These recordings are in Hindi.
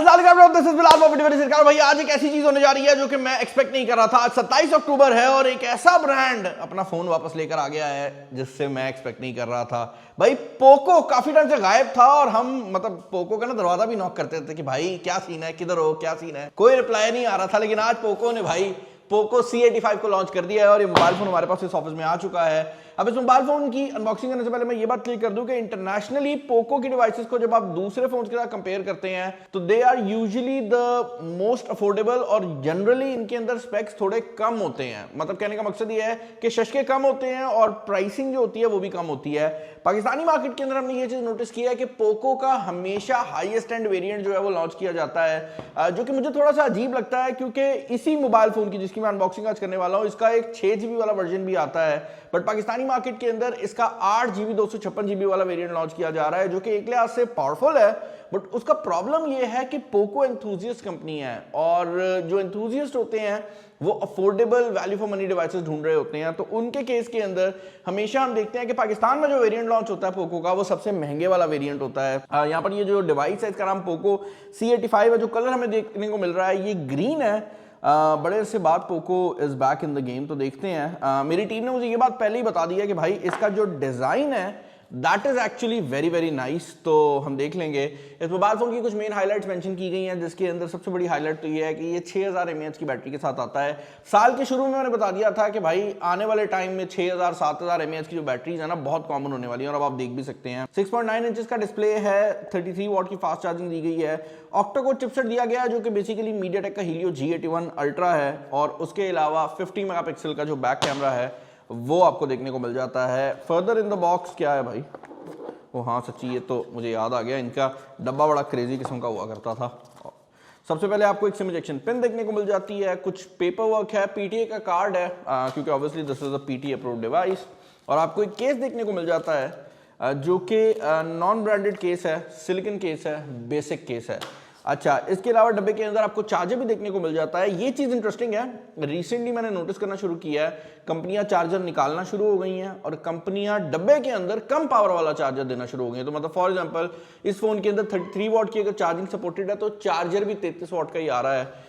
भाई आज एक ऐसी चीज होने जा रही है जो कि मैं एक्सपेक्ट नहीं कर रहा था। आज 27 अक्टूबर है और एक ऐसा ब्रांड अपना फोन वापस लेकर आ गया है जिससे मैं एक्सपेक्ट नहीं कर रहा था। भाई पोको काफी टाइम से गायब था और हम पोको का ना दरवाजा भी नॉक करते थे कि भाई क्या सीन है, किधर हो, क्या सीन है, कोई रिप्लाई नहीं आ रहा था। लेकिन आज पोको ने भाई पोको C85 को लॉन्च कर दिया है और ये मोबाइल फोन हमारे पास इस ऑफिस में आ चुका है। अब इस मोबाइल फोन की अनबॉक्सिंग करने से पहले मैं ये बात क्लियर कर दूं कि इंटरनेशनली पोको की डिवाइसेस को जब आप दूसरे फोन के साथ कंपेयर करते हैं तो they are usually the most affordable और जनरली इनके अंदर स्पेक्स थोड़े कम होते हैं। मतलब कहने का मकसद ये है कि शशके कम होते हैं और प्राइसिंग जो होती है वो भी कम होती है। पाकिस्तानी मार्केट के अंदर हमने ये चीज नोटिस किया है कि पोको का हमेशा हाईएस्ट एंड वेरिएंट जो है वो लॉन्च किया जाता है, जो कि मुझे थोड़ा सा अजीब लगता है क्योंकि इसी मोबाइल फोन की जिसकी मैं अनबॉक्सिंग आज करने वाला हूं इसका एक 6GB वाला वर्जन भी आता है, बट पाकिस्तानी मार्केट के अंदर इसका 8GB 256GB वाला वेरिएंट लॉन्च किया जा रहा है, जो कि एक लिहाज से पावरफुल है। बट उसका प्रॉब्लम यह है कि पोको एंथुसियास्ट कंपनी है और जो एंथुसियास्ट होते हैं वो affordable value for money devices ढूंढ रहे होते हैं। तो उनके केस के अंदर हमेशा हम देखते हैं कि पाकिस्तान में जो वेरिएंट लॉन्च होता है पोको का वो सबसे महंगे वाला वेरिएंट होता है। यहाँ पर ये जो डिवाइस है इसका नाम पोको C85 है। जो कलर हमें देखने को मिल रहा है ये ग्रीन है। बड़े अरसे बाद Poco is back in the game, तो देखते हैं। मेरी टीम ने मुझे ये बात पहले ही बता दी है कि भाई इसका जो डिजाइन है that is actually very very nice, तो हम देख लेंगे। इस मोबाइल फोन की कुछ मेन हाइलाइट्स मेंशन की गई हैं, जिसके अंदर सबसे बड़ी हाईलाइट तो ये है कि ये 6000 mAh की बैटरी के साथ आता है। साल के शुरू में मैंने बता दिया था कि भाई आने वाले टाइम में 6000 7000 mAh की जो बैटरीज है ना बहुत कॉमन होने वाली है और अब आप देख भी सकते हैं। 6.9 इंचेस का डिस्प्ले है, 33 वॉट की फास्ट चार्जिंग दी गई है, ऑक्टा-कोर चिपसेट दिया गया है जो कि बेसिकली मीडियाटेक का हीलियो G81 अल्ट्रा है और उसके अलावा 50 मेगापिक्सल का जो बैक कैमरा है वो आपको देखने को मिल जाता है। फर्दर इन द बॉक्स क्या है भाई, वो हाँ सच्ची ये तो मुझे याद आ गया, इनका डब्बा बड़ा क्रेजी किस्म का हुआ करता था। सबसे पहले आपको एक सिम इजेक्शन पिन देखने को मिल जाती है, कुछ पेपर वर्क है, PTA का कार्ड है क्योंकि obviously this is a PTA approved device, और आपको एक केस देखने को मिल जाता है जो कि नॉन ब्रांडेड केस है, सिलिकॉन केस है, बेसिक केस है। अच्छा, इसके अलावा डब्बे के अंदर आपको चार्जर भी देखने को मिल जाता है। ये चीज इंटरेस्टिंग है, रिसेंटली मैंने नोटिस करना शुरू किया है कंपनियां चार्जर निकालना शुरू हो गई हैं और कंपनियां डब्बे के अंदर कम पावर वाला चार्जर देना शुरू हो गई हैं। तो मतलब फॉर एग्जांपल इस फोन के अंदर 33 वॉट की अगर चार्जिंग सपोर्टेड है तो चार्जर भी 33 वॉट का ही आ रहा है।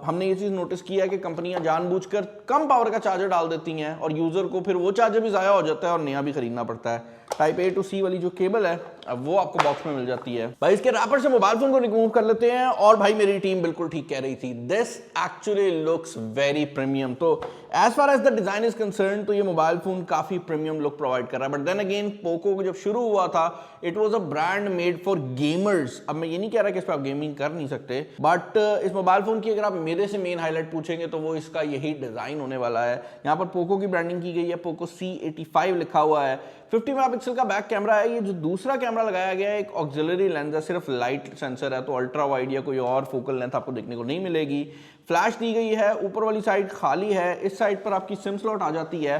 हमने ये चीज नोटिस किया है कि कंपनियां जानबूझकर कम पावर का चार्जर डाल देती हैं और यूजर को फिर वो चार्जर भी जाया हो जाता है और नया भी खरीदना पड़ता है। टाइप A to C वाली जो केबल है अब वो आपको बॉक्स में मिल जाती है। भाई इसके रैपर से मोबाइल फोन को रिमूव कर लेते हैं और भाई मेरी टीम बिल्कुल ठीक कह रही थी, this actually looks very premium. तो as far as the design is concern तो ये मोबाइल फोन काफी प्रीमियम लुक प्रोवाइड कर रहा है। बट देन अगेन पोको को जब शुरू हुआ था it was a brand made for gamers. अब मैं ये नहीं कह रहा कि इस पर आप गेमिंग कर नहीं सकते, बट इस मोबाइल फोन की अगर आप मेरे से मेन हाईलाइट पूछेंगे तो वो इसका यही डिजाइन होने वाला है। यहाँ पर पोको की ब्रांडिंग की गई है, पोको C85 लिखा हुआ है, 50 मेगापिक्सल का बैक कैमरा है। ये जो दूसरा कैमरा लगाया गया है एक ऑक्सिलरी लेंस है, सिर्फ लाइट सेंसर है, तो अल्ट्रा वाइड या कोई और फोकल लेंथ आपको देखने को नहीं मिलेगी। फ्लैश दी गई है, ऊपर वाली साइड खाली है, इस साइड पर आपकी सिम स्लॉट आ जाती है।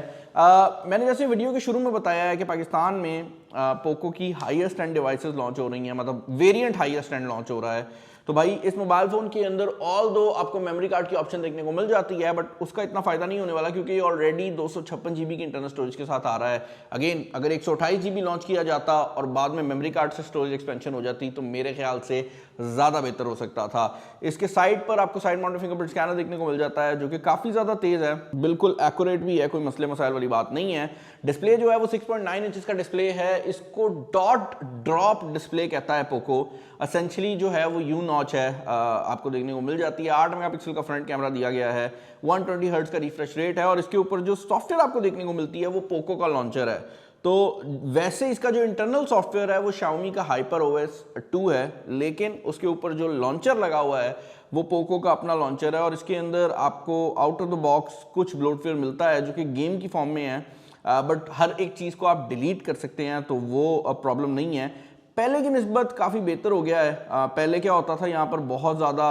मैंने जैसे वीडियो के शुरू में बताया है कि पाकिस्तान में पोको की हाईएस्ट एंड डिवाइसेस लॉन्च हो रही हैं, मतलब वेरिएंट हाईएस्ट एंड लॉन्च हो रहा है। तो भाई इस मोबाइल फोन के अंदर ऑल दो आपको मेमोरी कार्ड की ऑप्शन देखने को मिल जाती है, बट उसका इतना फायदा नहीं होने वाला क्योंकि ऑलरेडी 256GB की इंटरनल स्टोरेज के साथ आ रहा है। अगेन अगर 128GB लॉन्च किया जाता और बाद में मेमोरी कार्ड से स्टोरेज एक्सपेंशन हो जाती तो मेरे ख्याल से ज्यादा बेहतर हो सकता था। इसके साइड पर आपको साइड माउंटेड फिंगरप्रिंट स्कैनर देखने को मिल जाता है जो कि काफी ज्यादा तेज है, बिल्कुल एक्यूरेट भी है, कोई मसले मसाइल वाली बात नहीं है। डिस्प्ले जो है वो 6.9 इंचेस का डिस्प्ले है, इसको डॉट ड्रॉप डिस्प्ले कहता है पोको। एसेंशियली जो है वो यू नॉच है, आपको देखने को मिल जाती है। 8 मेगापिक्सल का फ्रंट कैमरा दिया गया है, 120 हर्ट्ज का रिफ्रेश रेट है और इसके ऊपर जो सॉफ्टवेयर आपको देखने को मिलती है वो पोको का लॉन्चर है। तो वैसे इसका जो इंटरनल सॉफ्टवेयर है वो Xiaomi का HyperOS 2 है, लेकिन उसके ऊपर जो लॉन्चर लगा हुआ है वो पोको का अपना लॉन्चर है और इसके अंदर आपको आउट ऑफ द बॉक्स कुछ ब्लोटवेयर मिलता है जो कि गेम की फॉर्म में है, बट हर एक चीज़ को आप डिलीट कर सकते हैं तो वो प्रॉब्लम नहीं है। पहले की निस्बत काफ़ी बेहतर हो गया है। पहले क्या होता था, यहाँ पर बहुत ज़्यादा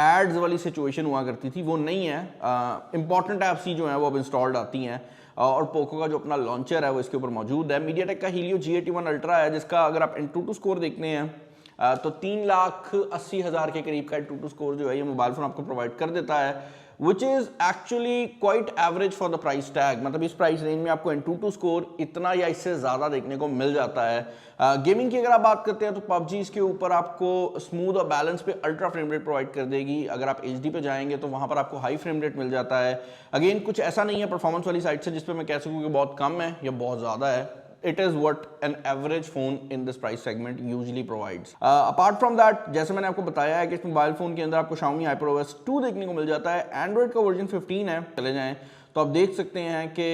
एड्स वाली सिचुएशन हुआ करती थी, वो नहीं है। इंपॉर्टेंट ऐप्स ही जो है वो अब इंस्टॉल्ड आती हैं और पोको का जो अपना लॉन्चर है वो इसके ऊपर मौजूद है। मीडियाटेक का हीलियो G81 अल्ट्रा है जिसका अगर आप Antutu स्कोर देखते हैं तो 3,80,000 के करीब का Antutu स्कोर जो है ये मोबाइल फोन आपको प्रोवाइड कर देता है। Which is actually quite average for the price tag. मतलब इस प्राइस रेंज में आपको Antutu स्कोर इतना या इससे ज्यादा देखने को मिल जाता है। गेमिंग की अगर आप बात करते हैं तो PUBG इसके ऊपर आपको स्मूथ और बैलेंस पे अल्ट्रा फ्रेम रेट प्रोवाइड कर देगी। अगर आप HD पे जाएंगे तो वहां पर आपको हाई फ्रेम रेट मिल जाता है। अगेन कुछ ऐसा नहीं है परफॉर्मेंस वाली साइड से जिसपे मैं कह सकूं कि बहुत कम है या बहुत ज्यादा है। It is what an average phone in this price segment usually provides. Apart from that, जैसे मैंने आपको बताया है कि इस मोबाइल फोन के अंदर आपको Xiaomi HyperOS 2 देखने को मिल जाता है। Android का वर्जन 15 है, चले जाएं तो आप देख सकते हैं कि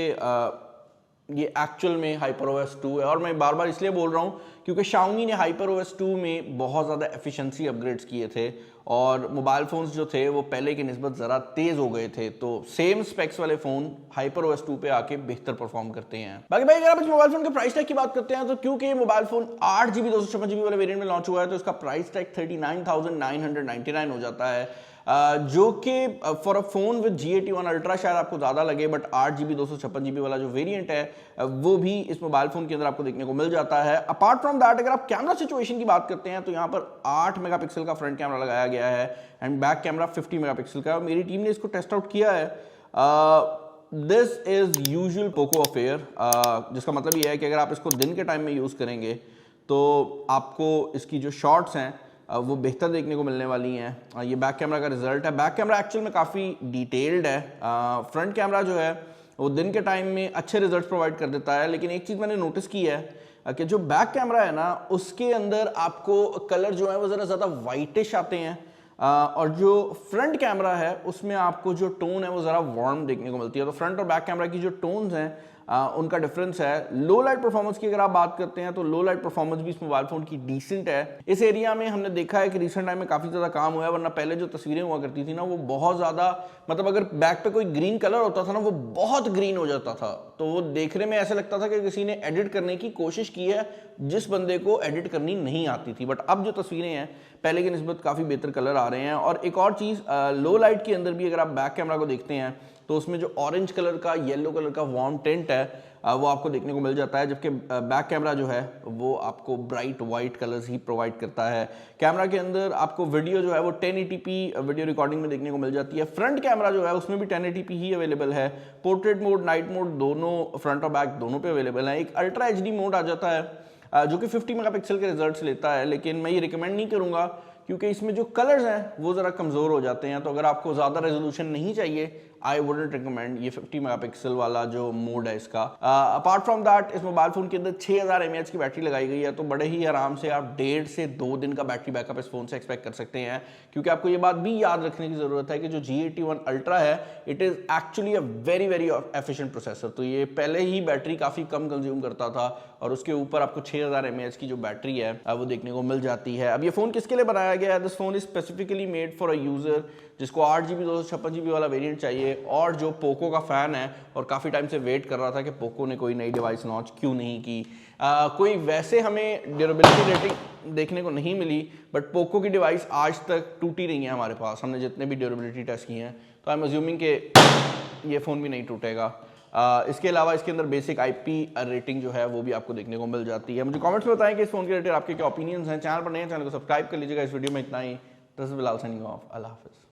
ये एक्चुअल में HyperOS 2 है। और मैं बार बार इसलिए बोल रहा हूँ क्योंकि Xiaomi ने HyperOS 2 में बहुत ज़्यादा एफिशिएंसी अपग्रेड्स किए थे और मोबाइल फोन्स जो थे वो पहले की निस्बत ज़रा तेज़ हो गए थे, तो सेम स्पेक्स वाले फ़ोन HyperOS 2 पे आके बेहतर परफॉर्म करते हैं। बाकी भाई अगर आप इस मोबाइल फोन के प्राइस टैग की बात करते हैं तो क्योंकि ये मोबाइल फोन 8GB 256GB वाले वेरिएंट में लॉन्च हुआ है तो इसका प्राइस टैग 39,999 हो जाता है, जो कि for a phone with G81 ultra शायद आपको ज़्यादा लगे, बट 8GB 256GB वाला जो वेरिएंट है वो भी इस मोबाइल फोन के अंदर आपको देखने को मिल जाता है। अपार्ट फ्रॉम दैट अगर आप कैमरा सिचुएशन की बात करते हैं तो यहाँ पर 8 मेगापिक्सल का फ्रंट कैमरा लगाया गया है एंड बैक कैमरा 50 मेगापिक्सल का। मेरी टीम ने इसको टेस्ट आउट किया है। This is usual Poco affair, जिसका मतलब ये है कि अगर आप इसको दिन के टाइम में यूज़ करेंगे तो आपको इसकी जो शॉट्स हैं वो बेहतर देखने को मिलने वाली हैं। ये बैक कैमरा का रिजल्ट है। बैक कैमरा एक्चुअल में काफ़ी डिटेल्ड है। फ्रंट कैमरा जो है वो दिन के टाइम में अच्छे रिजल्ट्स प्रोवाइड कर देता है, लेकिन एक चीज़ मैंने नोटिस की है कि जो बैक कैमरा है ना उसके अंदर आपको कलर जो है वो ज़रा ज़्यादा वाइटिश आते हैं और जो फ्रंट कैमरा है उसमें आपको जो टोन है वो ज़रा वार्म देखने को मिलती है। तो फ्रंट और बैक कैमरा की जो टोन्स हैं उनका डिफरेंस है। लो लाइट परफॉर्मेंस की अगर आप बात करते हैं तो लो लाइट परफॉर्मेंस भी इस मोबाइल फोन की डिसेंट है। इस एरिया में हमने देखा है कि रिसेंट टाइम में काफ़ी ज़्यादा काम हुआ है, वरना पहले जो तस्वीरें हुआ करती थी ना वो बहुत ज़्यादा, मतलब अगर बैक पे कोई ग्रीन कलर होता था ना वो बहुत ग्रीन हो जाता था, तो वो देखने में ऐसा लगता था कि किसी ने एडिट करने की कोशिश की है जिस बंदे को एडिट करनी नहीं आती थी। बट अब जो तस्वीरें हैं पहले की निस्बत काफ़ी बेहतर कलर आ रहे हैं। और एक और चीज़, लो लाइट के अंदर भी अगर आप बैक कैमरा को देखते हैं तो उसमें जो ऑरेंज कलर का येलो कलर का वार्म टेंट है वो आपको देखने को मिल जाता है, जबकि बैक कैमरा जो है वो आपको ब्राइट वाइट कलर्स ही प्रोवाइड करता है। कैमरा के अंदर आपको वीडियो जो है वो 1080p वीडियो रिकॉर्डिंग में देखने को मिल जाती है। फ्रंट कैमरा जो है उसमें भी 1080p ही अवेलेबल है। पोर्ट्रेट मोड, नाइट मोड दोनों फ्रंट और बैक दोनों पे अवेलेबल है। एक अल्ट्रा HD मोड आ जाता है जो कि 50 मेगापिक्सल के रिजल्ट्स लेता है, लेकिन मैं ये रिकमेंड नहीं करूँगा क्योंकि इसमें जो कलर्स हैं वो ज़रा कमज़ोर हो जाते हैं। तो अगर आपको ज़्यादा रेजोल्यूशन नहीं चाहिए आई वुडंट रिकमेंड ये 50 मेगापिक्सल वाला जो मोड है इसका। अपार्ट फ्रॉम दैट इस मोबाइल फोन के अंदर 6000 mAh की बैटरी लगाई गई है, तो बड़े ही आराम से आप 1.5 से 2 दिन का बैटरी बैकअप इस फोन से एक्सपेक्ट कर सकते हैं। क्योंकि आपको ये बात भी याद रखने की ज़रूरत है कि जो G81 अल्ट्रा है it is actually a very very efficient processor. तो ये पहले ही बैटरी काफ़ी कम कंज्यूम करता था और उसके ऊपर आपको 6000 mAh की जो बैटरी है वो देखने को मिल जाती है। अब ये फ़ोन किसके लिए बनाया गया है? This phone is specifically made for a user जिसको 8GB 256GB वाला वेरिएंट चाहिए और जो पोको का फ़ैन है और काफ़ी टाइम से वेट कर रहा था कि पोको ने कोई नई डिवाइस लॉन्च क्यों नहीं की। कोई वैसे हमें ड्यूरेबिलिटी रेटिंग देखने को नहीं मिली, बट पोको की डिवाइस आज तक टूटी नहीं है हमारे पास, हमने जितने भी ड्यूरेबिलिटी टेस्ट किए हैं। तो आई एम अज्यूमिंग कि ये फ़ोन भी नहीं टूटेगा। इसके अलावा इसके अंदर बेसिक IP रेटिंग जो है वो भी आपको देखने को मिल जाती है। मुझे कमेंट्स में बताएं कि इस फोन के रिलेटेड आपके क्या ओपिनियंस हैं। चैनल पर नए हैं, चैनल को सब्सक्राइब कर लीजिएगा। इस वीडियो में इतना ही। This is Bilal signing off. अल्लाह हाफिज़।